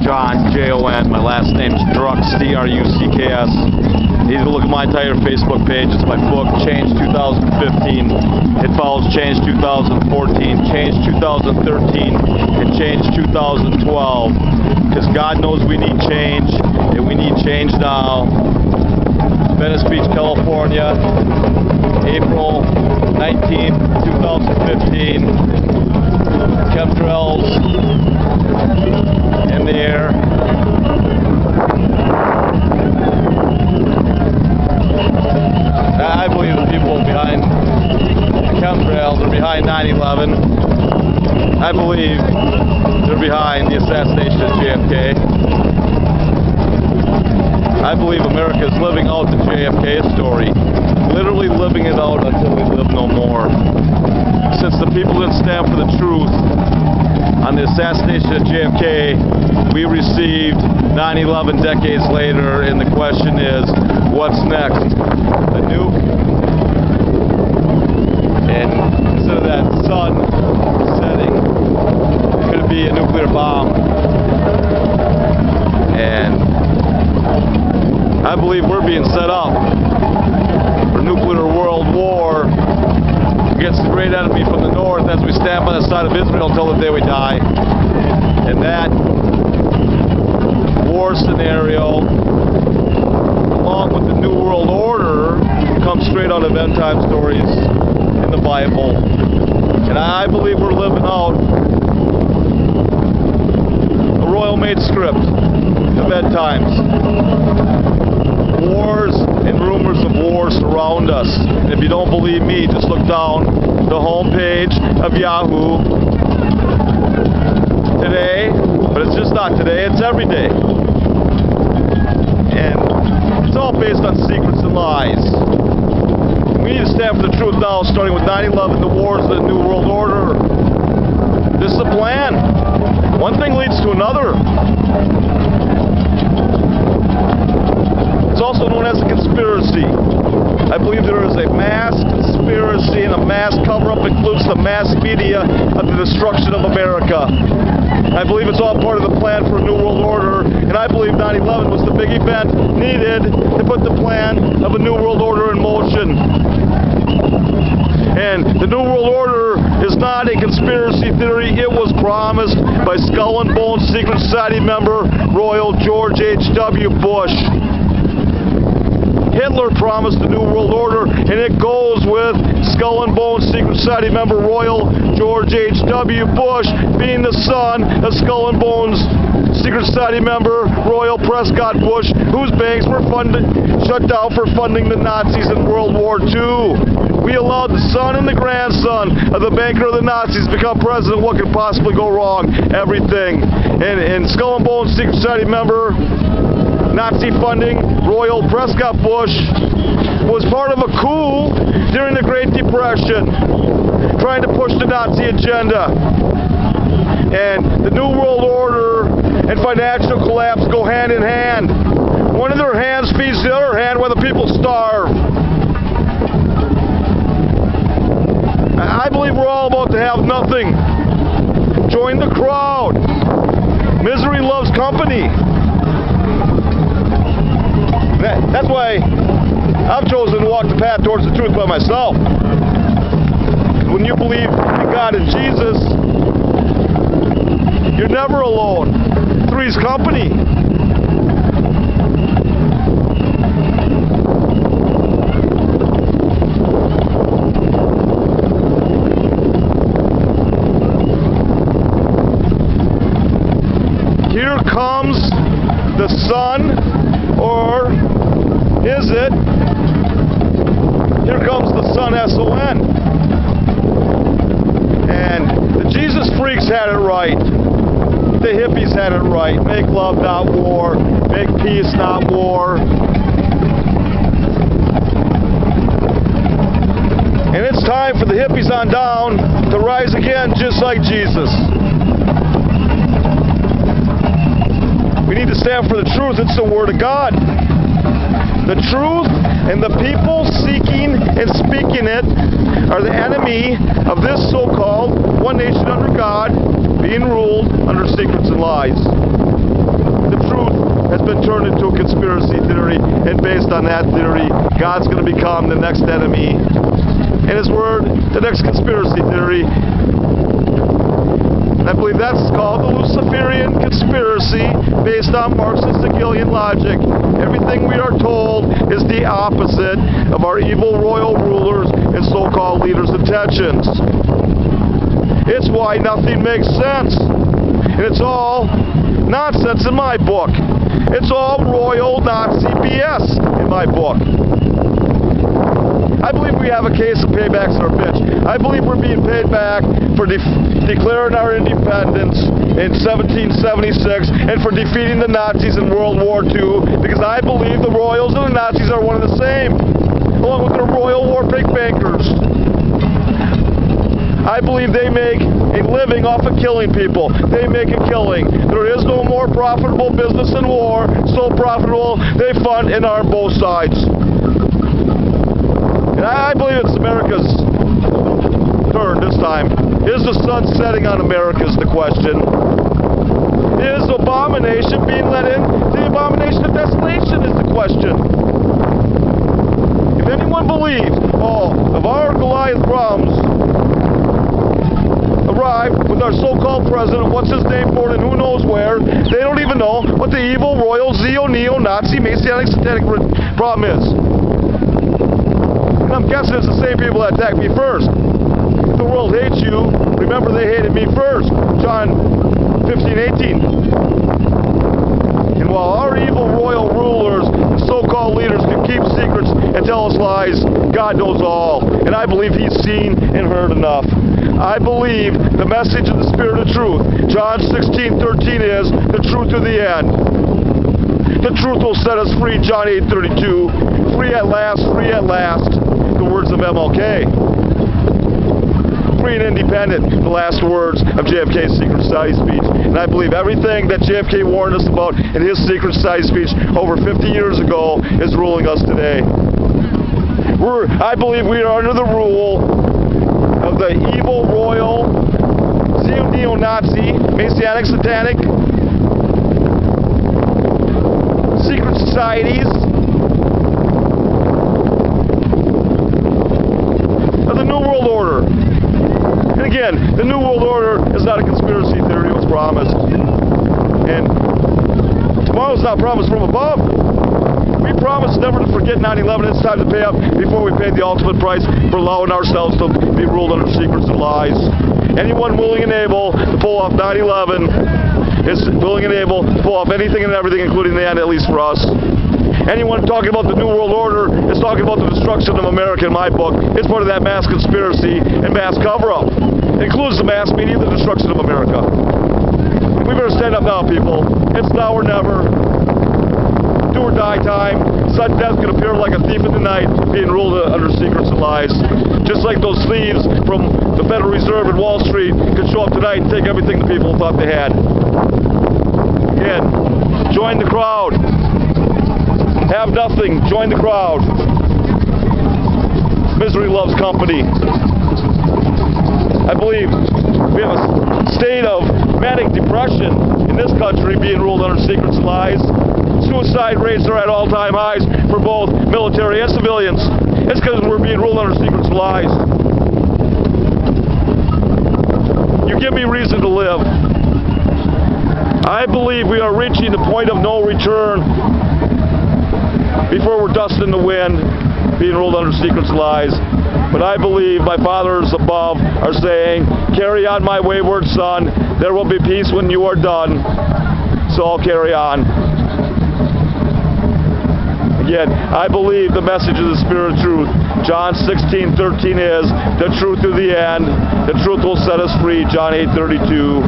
John, Jon. My last name's Drucks, D-R-U-C-K-S. You need to look at my entire Facebook page. It's my book, Change 2015. It follows Change 2014, Change 2013, and Change 2012. Because God knows we need change, and we need change now. Venice Beach, California, April 19th, 2015. Chemtrails in the air. I believe the people behind the chemtrails are behind 9/11. I believe they're behind the assassination of JFK. I believe America is living out the JFK story. Literally living it out until we live no more. Since the people didn't stand for the truth on the assassination of JFK, we received 9/11 decades later, and the question is, what's next? A nuke? And instead of that sun setting, could it be a nuclear bomb? And I believe we're being set up for nuclear world war against the great enemy from the north as we stand by the side of Israel until the day we die. And that war scenario, along with the New World Order, comes straight out of end time stories in the Bible. And I believe we're living out a royal-made script of end times. Wars and rumors of war surround us. And if you don't believe me, just look down the homepage of Yahoo today. But it's just not today, it's every day. And it's all based on secrets and lies. We need to stand for the truth now, starting with 9/11, the wars, the New World Order. This is the plan. One thing leads to another. It's also known as a conspiracy. I believe there is a mass conspiracy and a mass cover-up includes the mass media of the destruction of America. I believe it's all part of the plan for a New World Order, and I believe 9/11 was the big event needed to put the plan of a New World Order in motion. And the New World Order is not a conspiracy theory. It was promised by Skull and Bones Secret Society member Royal George H.W. Bush. Hitler promised the New World Order, and it goes with Skull and Bones Secret Society member Royal George H.W. Bush being the son of Skull and Bones Secret Society member Royal Prescott Bush, whose banks were shut down for funding the Nazis in World War II. We allowed the son and the grandson of the banker of the Nazis to become president. What could possibly go wrong? Everything. And Skull and Bones Secret Society member Nazi funding, Royal Prescott Bush, was part of a coup during the Great Depression, trying to push the Nazi agenda. And the New World Order and financial collapse go hand in hand. One of their hands feeds the other hand while the people starve. I believe we're all about to have nothing. Join the crowd. Misery loves company. That's why I've chosen to walk the path towards the truth by myself. When you believe in God and Jesus, you're never alone. Three's company. Here comes the sun, or is it? Here comes the sun, S-O-N. And the Jesus freaks had it right. The hippies had it right. Make love, not war. Make peace, not war. And it's time for the hippies on down to rise again just like Jesus. We need to stand for the truth. It's the Word of God. The truth and the people seeking and speaking it are the enemy of this so-called one nation under God being ruled under secrets and lies. has been turned into a conspiracy theory, and based on that theory, God's going to become the next enemy. And His Word, the next conspiracy theory. I believe that's called the Luciferian conspiracy based on Marxist Hegelian logic. Everything we are told is the opposite of our evil royal rulers and so-called leaders' intentions. It's why nothing makes sense. And it's all nonsense in my book. It's all royal Nazi BS in my book. I believe we have a case of paybacks in our bitch. I believe we're being paid back for declaring our independence in 1776 and for defeating the Nazis in World War II, because I believe the Royals and the Nazis are one and the same, along with their royal war pig bankers. I believe they make a living off of killing people. They make a killing. There is no more profitable business in war, so profitable they fund and arm both sides. And I believe it's America's turn this time. Is the sun setting on America is the question. Is abomination being let in? The abomination of desolation is the question. If anyone believes all of our Goliath problems arrived with our so-called president, what's his name for it and who knows where, they don't even know what the evil, royal, neo-Nazi, Messianic, satanic problem is. And I'm guessing it's the same people that attacked me first. If the world hates you, remember they hated me first. John 15:18. And while our evil royal rulers and so-called leaders can keep secrets and tell us lies, God knows all. And I believe He's seen and heard enough. I believe the message of the Spirit of truth, John 16:13, is the truth to the end. The truth will set us free, John 8:32. Free at last, free at last. The words of MLK. Free and independent, the last words of JFK's Secret Society speech. And I believe everything that JFK warned us about in his Secret Society speech over 50 years ago is ruling us today. I believe we are under the rule of the evil, royal, neo-Nazi, Messianic, satanic, secret societies of the New World Order. And again, the New World Order is not a conspiracy theory, it was promised. And tomorrow's not promised from above. We promised never to forget 9/11. It's time to pay up before we pay the ultimate price for allowing ourselves to be ruled under secrets and lies. Anyone willing and able to pull off 9/11 is willing and able to pull off anything and everything, including the end, at least for us. Anyone talking about the New World Order is talking about the destruction of America in my book. It's part of that mass conspiracy and mass cover-up. It includes the mass media, the destruction of America. We better stand up now, people. It's now or never. Do or die time. Sudden death can appear like a thief in the night, being ruled under secrets and lies. Just like those thieves from the Federal Reserve and Wall Street could show up tonight and take everything the people thought they had. Again, join the crowd. Have nothing. Join the crowd. Misery loves company. I believe we have a state of manic depression in this country being ruled under secrets and lies. Suicide rates are at all-time highs for both military and civilians. It's because we're being ruled under secrets and lies. You give me reason to live. I believe we are reaching the point of no return before we're dust in the wind, being ruled under secrets and lies. But I believe my fathers above are saying, carry on, my wayward son. There will be peace when you are done. So I'll carry on. Again, I believe the message of the Spirit of truth, John 16:13, is the truth to the end. The truth will set us free, John 8:32.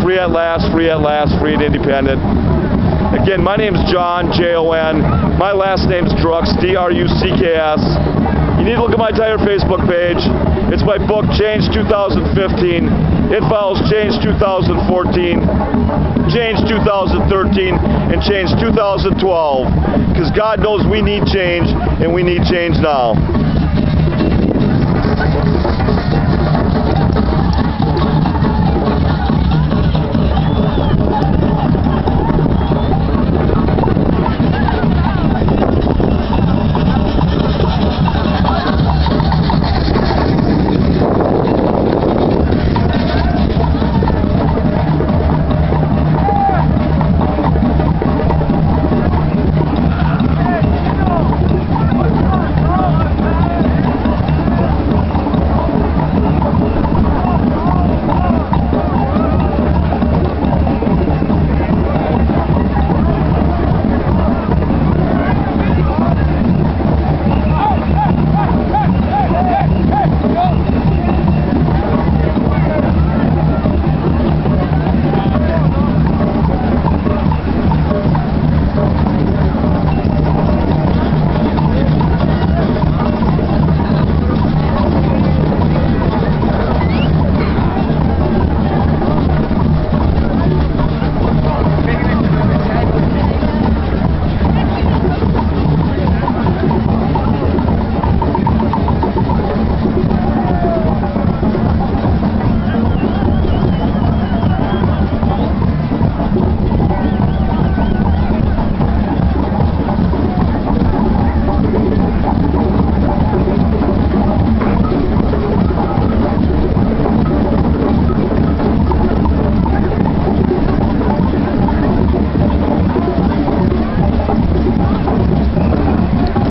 Free at last, free at last, free and independent. Again, my name's John, Jon. My last name's Drucks, Drucks. You need to look at my entire Facebook page. It's my book, Change 2015. It follows Change 2014, Change 2013, and Change 2012. Because God knows we need change, and we need change now.